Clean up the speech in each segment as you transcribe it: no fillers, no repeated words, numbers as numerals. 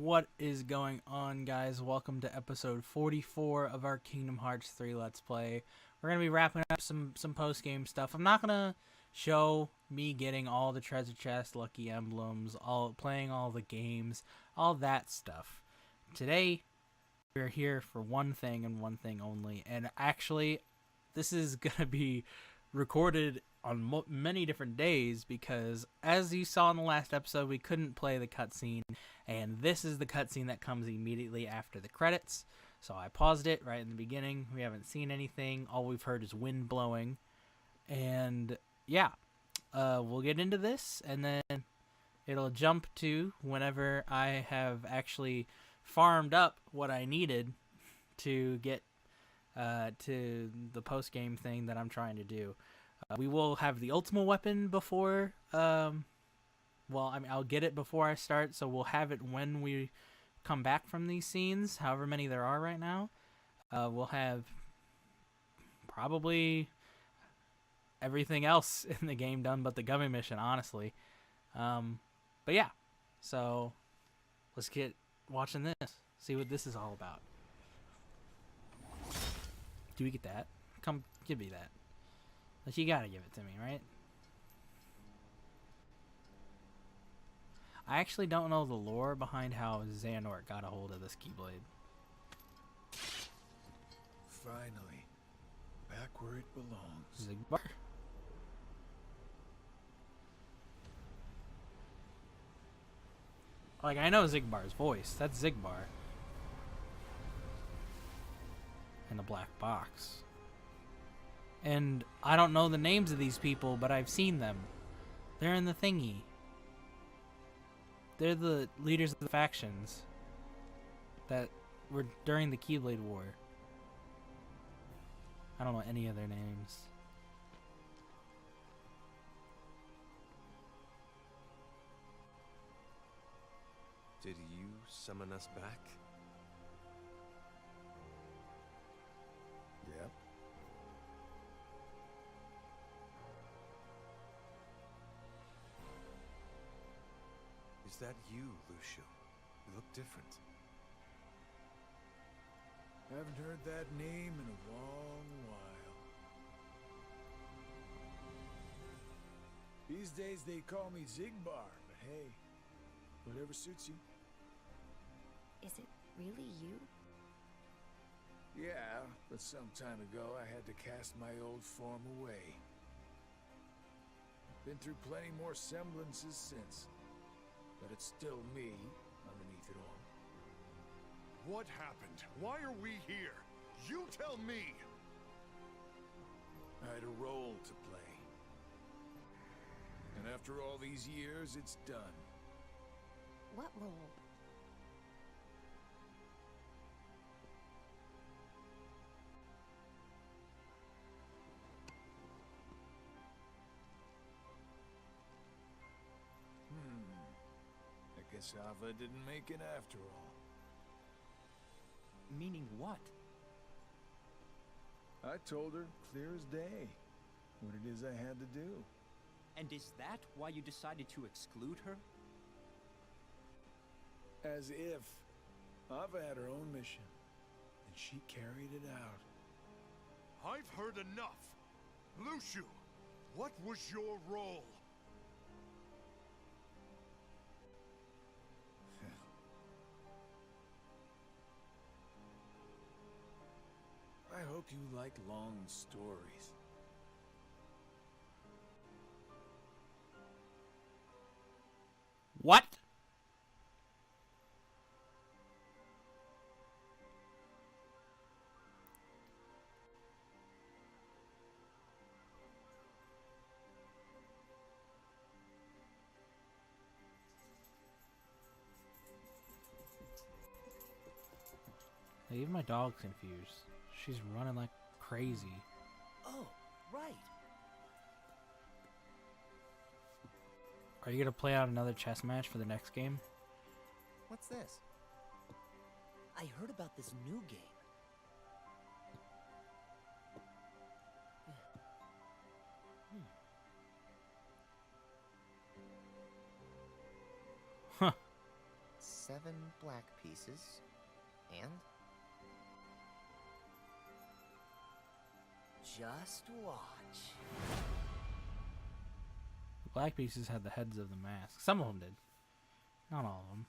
What is going on, guys? Welcome to episode 44 of our Kingdom Hearts 3 Let's Play. We're going to be wrapping up some post-game stuff. I'm not going to show me getting all the treasure chests, lucky emblems, playing all the games, all that stuff. Today, we're here for one thing and one thing only. And actually, this is going to be recorded on many different days because, as you saw in the last episode, we couldn't play the cutscene, and this is the cutscene that comes immediately after the credits. So I paused it right in the beginning. We haven't seen anything. All we've heard is wind blowing, and yeah, we'll get into this, and then it'll jump to whenever I have actually farmed up what I needed to get to the post-game thing that I'm trying to do. We will have the ultimate weapon before, well, I mean, I'll get it before I start, so we'll have it when we come back from these scenes, however many there are right now. We'll have probably everything else in the game done but the gummy mission, honestly. But yeah, so let's get watching this, see what this is all about. Do we get that? Come, give me that. Like, you gotta give it to me, right? I actually don't know the lore behind how Xehanort got a hold of this Keyblade. Finally, back where it belongs. Zigbar? Like, I know Zigbar's voice. That's Zigbar. And the black box. And I don't know the names of these people, but I've seen them. They're in the thingy. They're the leaders of the factions that were during the Keyblade War. I don't know any of their names. Did you summon us back? Yep. Is that you, Lucio? You look different. Haven't heard that name in a long while. These days they call me Zigbar, but hey, whatever suits you. Is it really you? Yeah, but some time ago I had to cast my old form away. Been through plenty more semblances since, but it's still me underneath it all. What happened? Why are we here? You tell me! I had a role to play. And after all these years, it's done. What role? I guess Ava didn't make it after all. Meaning what? I told her, clear as day, what it is I had to do. And is that why you decided to exclude her? As if Ava had her own mission, and she carried it out. I've heard enough! Lucio, what was your role? I hope you like long stories. What? Even my dog's confused. She's running like crazy. Oh, right. Are you gonna play out another chess match for the next game? What's this? I heard about this new game. 7 black pieces. And? Just watch. The black pieces had the heads of the masks. Some of them did. Not all of them.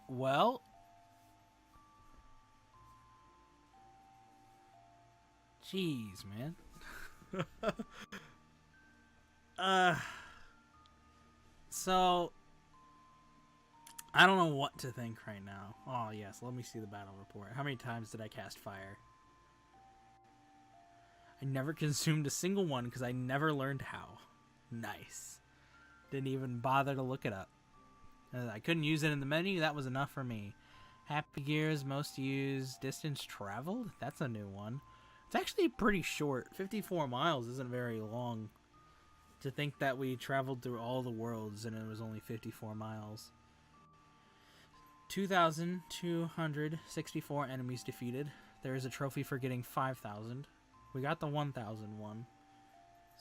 Well, jeez, man. So I don't know what to think right now. Oh yes, let me see the battle report. How many times did I cast fire? I never consumed a single one because I never learned how. Nice. Didn't even bother to look it up. I couldn't use it in the menu. That was enough for me. Happy Gears, most used. Distance traveled? That's a new one. It's actually pretty short. 54 miles isn't very long. To think that we traveled through all the worlds and it was only 54 miles. 2,264 enemies defeated. There is a trophy for getting 5,000. We got the 1,000 one.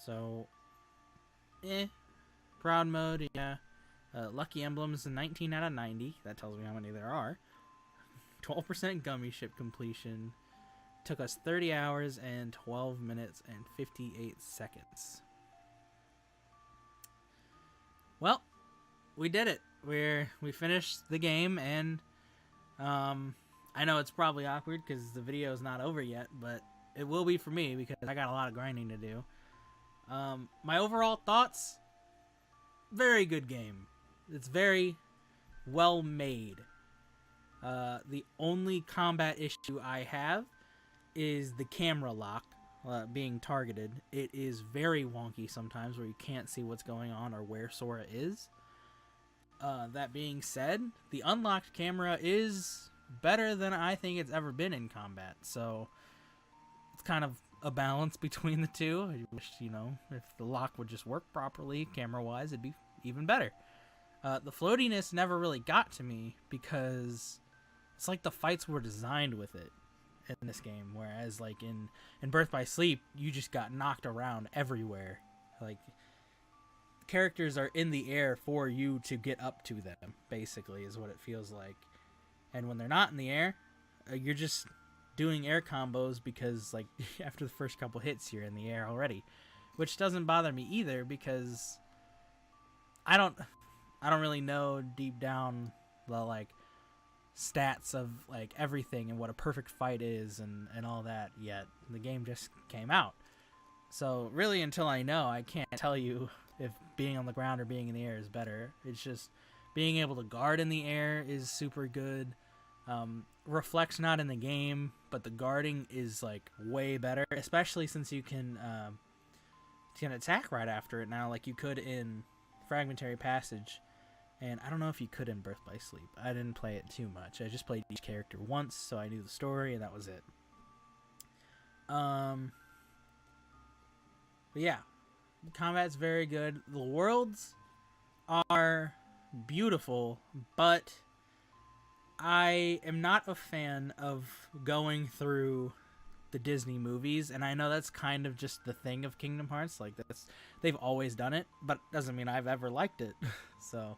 So, Proud mode, yeah. Lucky emblems, 19 out of 90. That tells me how many there are. 12% gummy ship completion. Took us 30 hours and 12 minutes and 58 seconds. Well, we did it. We finished the game, and I know it's probably awkward because the video is not over yet, but it will be for me because I got a lot of grinding to do. My overall thoughts: very good game. It's very well made. The only combat issue I have is the camera lock being targeted. It is very wonky sometimes where you can't see what's going on or where Sora is. That being said, the unlocked camera is better than I think it's ever been in combat. So it's kind of a balance between the two. I wish, if the lock would just work properly camera-wise, it'd be even better. The floatiness never really got to me because it's like the fights were designed with it in this game, whereas like in Birth by Sleep, you just got knocked around everywhere. Like, characters are in the air for you to get up to them, basically, is what it feels like. And when they're not in the air, you're just doing air combos because, like, after the first couple hits, you're in the air already, which doesn't bother me either because I don't really know deep down the like stats of like everything and what a perfect fight is and all that yet. The game just came out, so really until I know, I can't tell you if being on the ground or being in the air is better. It's just being able to guard in the air is super good. Reflect's not in the game, but the guarding is like way better, especially since you can attack right after it now, like you could in Fragmentary Passage. And I don't know if you could in Birth by Sleep. I didn't play it too much. I just played each character once, so I knew the story, and that was it. But yeah, the combat's very good. The worlds are beautiful, but I am not a fan of going through the Disney movies, and I know that's kind of just the thing of Kingdom Hearts. Like, they've always done it, but doesn't mean I've ever liked it. So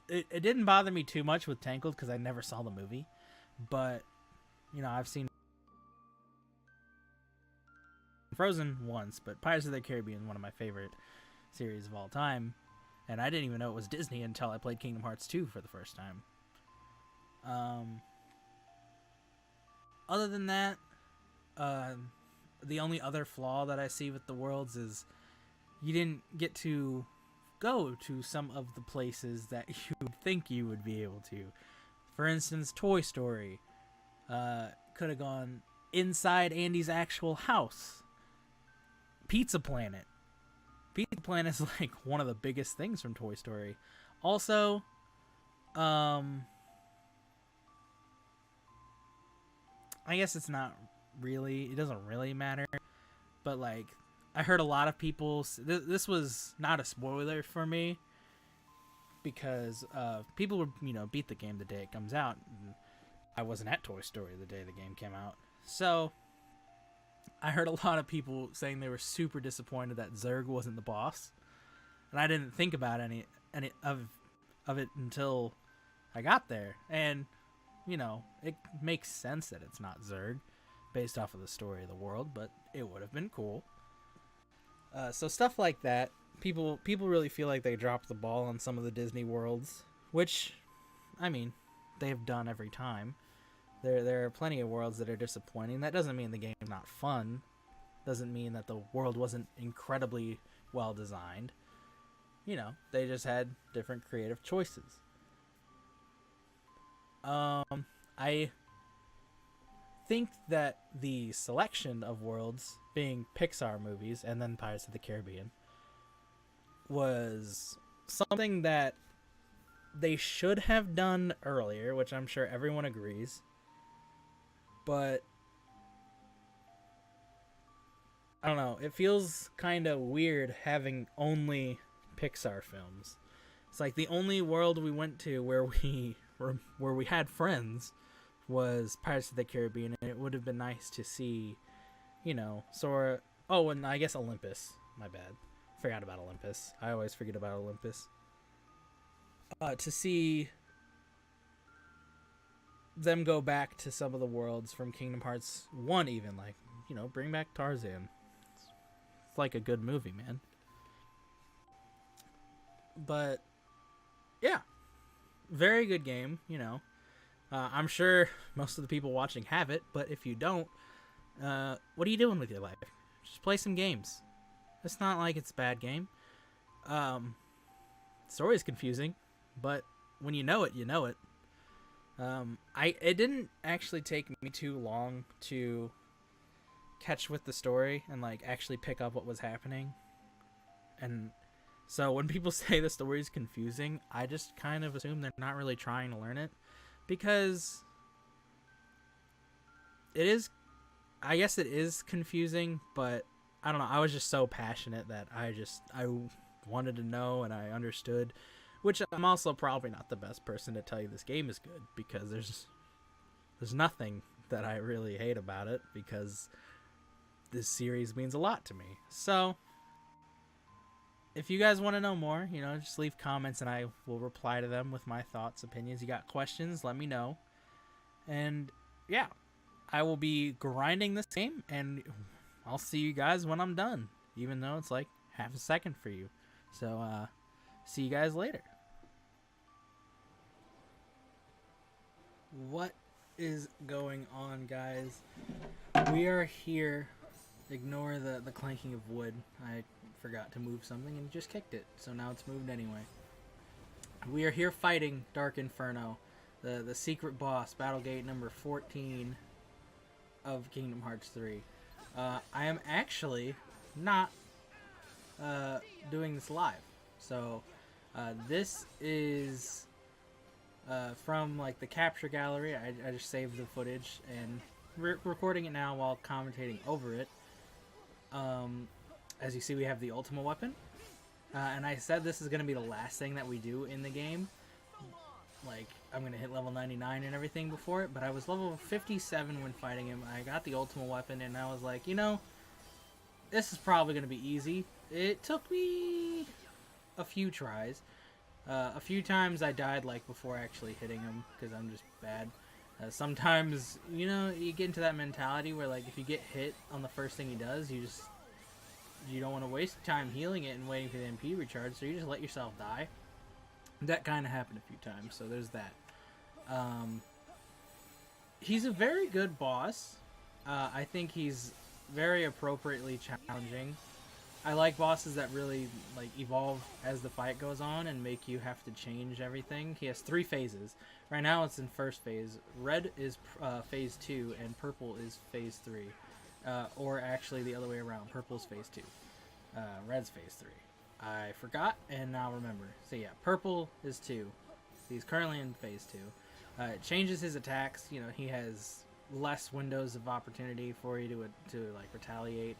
it didn't bother me too much with Tangled because I never saw the movie, but I've seen Frozen once, but Pirates of the Caribbean is one of my favorite series of all time, and I didn't even know it was Disney until I played Kingdom Hearts 2 for the first time. Other than that, the only other flaw that I see with the worlds is you didn't get to go to some of the places that you would think you would be able to. For instance, Toy Story. Could have gone inside Andy's actual house. Pizza Planet. Pizza Planet is like one of the biggest things from Toy Story. Also, I guess it doesn't really matter, but like, I heard a lot of people, this was not a spoiler for me, because people would, beat the game the day it comes out, and I wasn't at Toy Story the day the game came out, so I heard a lot of people saying they were super disappointed that Zurg wasn't the boss, and I didn't think about any of it until I got there. And you know, it makes sense that it's not Zerg based off of the story of the world, but it would have been cool. So stuff like that, people really feel like they dropped the ball on some of the Disney worlds, which, I mean, they have done every time. There are plenty of worlds that are disappointing. That doesn't mean the game's not fun. Doesn't mean that the world wasn't incredibly well designed. You know, they just had different creative choices. I think that the selection of worlds being Pixar movies and then Pirates of the Caribbean was something that they should have done earlier, which I'm sure everyone agrees. But I don't know, it feels kind of weird having only Pixar films. It's like the only world we went to where we had friends was Pirates of the Caribbean, and it would have been nice to see, you know, Sora. Oh, and I guess Olympus. My bad. Forgot about Olympus. I always forget about Olympus. To see them go back to some of the worlds from Kingdom Hearts 1 even, like, you know, bring back Tarzan. It's like a good movie, man. But, yeah. Very good game, you know. I'm sure most of the people watching have it, but if you don't, what are you doing with your life? Just play some games. It's not like it's a bad game. Story's confusing, but when you know it, you know it. It didn't actually take me too long to catch with the story and like actually pick up what was happening. And so when people say the story is confusing, I just kind of assume they're not really trying to learn it, because it is, I guess it is confusing, but I don't know. I was just so passionate that I wanted to know and I understood, which I'm also probably not the best person to tell you this game is good, because there's nothing that I really hate about it, because this series means a lot to me. So if you guys want to know more, you know, just leave comments and I will reply to them with my thoughts, opinions. You got questions, let me know. And yeah, I will be grinding this game, and I'll see you guys when I'm done, even though it's like half a second for you. So see you guys later. What is going on, guys? We are here. Ignore the clanking of wood. I forgot to move something and just kicked it, so now it's moved anyway. We are here fighting Dark Inferno, the secret boss, Battlegate number 14 of Kingdom Hearts 3. I am actually not doing this live, so this is from like the capture gallery. I just saved the footage and recording it now while commentating over it. As you see, we have the Ultima weapon, and I said this is going to be the last thing that we do in the game. Like, I'm going to hit level 99 and everything before it, but I was level 57 when fighting him. I got the Ultima weapon, and I was like, you know, this is probably going to be easy. It took me a few tries. A few times I died, like, before actually hitting him, because I'm just bad. Sometimes, you know, you get into that mentality where, like, if you get hit on the first thing he does, you don't want to waste time healing it and waiting for the MP recharge, so you just let yourself die. That kind of happened a few times, so there's that. He's a very good boss. I think he's very appropriately challenging. I like bosses that really like evolve as the fight goes on and make you have to change everything. He has 3 phases. Right now it's in first phase. Red is phase 2 and purple is phase 3. Or actually the other way around. Purple is phase 2. Red's phase 3. I forgot and now remember. So yeah, purple is 2. He's currently in phase 2. It changes his attacks. You know, he has less windows of opportunity for you to like retaliate.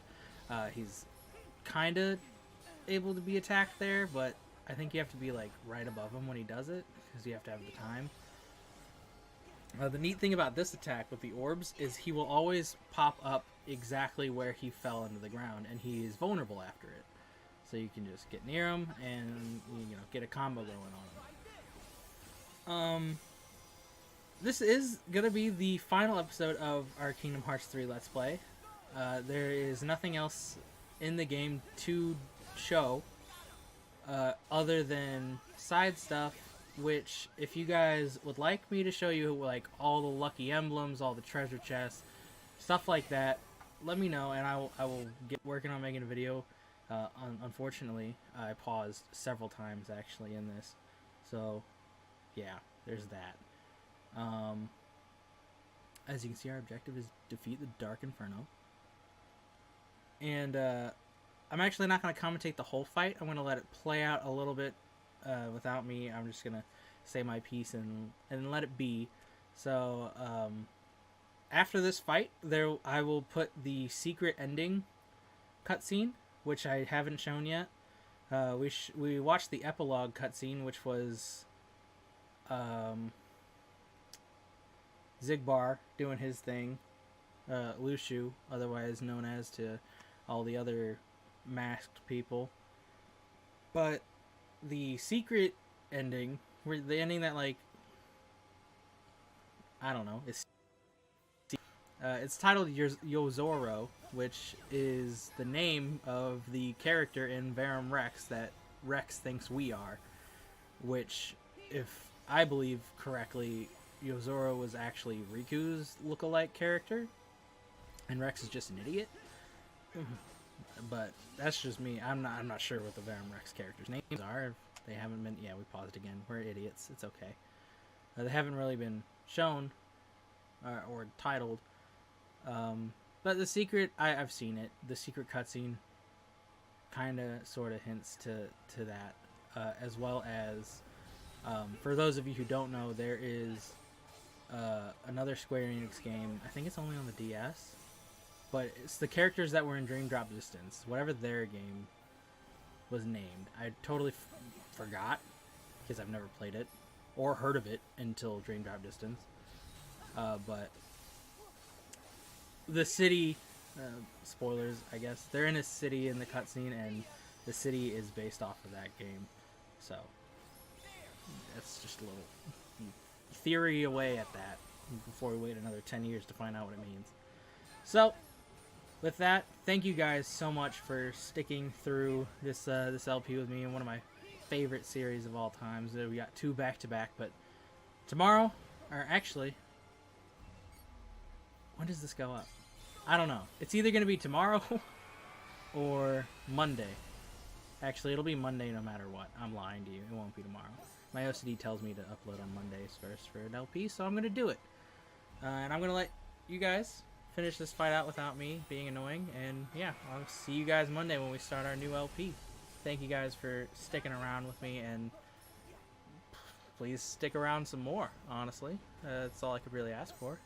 He's kind of able to be attacked there, but I think you have to be like right above him when he does it, because you have to have the time. The neat thing about this attack with the orbs is he will always pop up exactly where he fell into the ground, and he is vulnerable after it. so you can just get near them and get a combo going on them. This is gonna be the final episode of our Kingdom Hearts 3 Let's Play. There is nothing else in the game to show other than side stuff, which if you guys would like me to show you like all the lucky emblems, all the treasure chests, stuff like that, let me know and I will get working on making a video. Unfortunately, I paused several times actually in this, so yeah, there's that. As you can see, our objective is defeat the Dark Inferno. And I'm actually not going to commentate the whole fight. I'm going to let it play out a little bit without me. I'm just going to say my piece and let it be. So after this fight, I will put the secret ending cutscene, which I haven't shown yet. We watched the epilogue cutscene, which was Zigbar doing his thing, Lushu, otherwise known as to all the other masked people. But the secret ending, the ending that, like, I don't know, it's titled Yozoro, which is the name of the character in Verum Rex that Rex thinks we are, which, if I believe correctly, Yozoro was actually Riku's lookalike character, and Rex is just an idiot. But that's just me. I'm not sure what the Verum Rex characters' names are. If they haven't been. Yeah, we paused again. We're idiots. It's okay. They haven't really been shown or titled. But the secret, I've seen it. The secret cutscene kind of sort of hints to that, as well as for those of you who don't know, there is another Square Enix game. I think it's only on the DS, but it's the characters that were in Dream Drop Distance, whatever their game was named. I totally forgot because I've never played it or heard of it until Dream Drop Distance. But the city, spoilers, I guess, they're in a city in the cutscene, and the city is based off of that game. So that's just a little theory away at that before we wait another 10 years to find out what it means. So with that, thank you guys so much for sticking through this this LP with me, and one of my favorite series of all times. We got 2 back-to-back, but tomorrow, or actually, when does this go up? I don't know. It's either going to be tomorrow or Monday. Actually, it'll be Monday no matter what. I'm lying to you. It won't be tomorrow. My OCD tells me to upload on Mondays first for an LP, so I'm going to do it. And I'm going to let you guys finish this fight out without me being annoying. And yeah, I'll see you guys Monday when we start our new LP. Thank you guys for sticking around with me, and please stick around some more, honestly. That's all I could really ask for.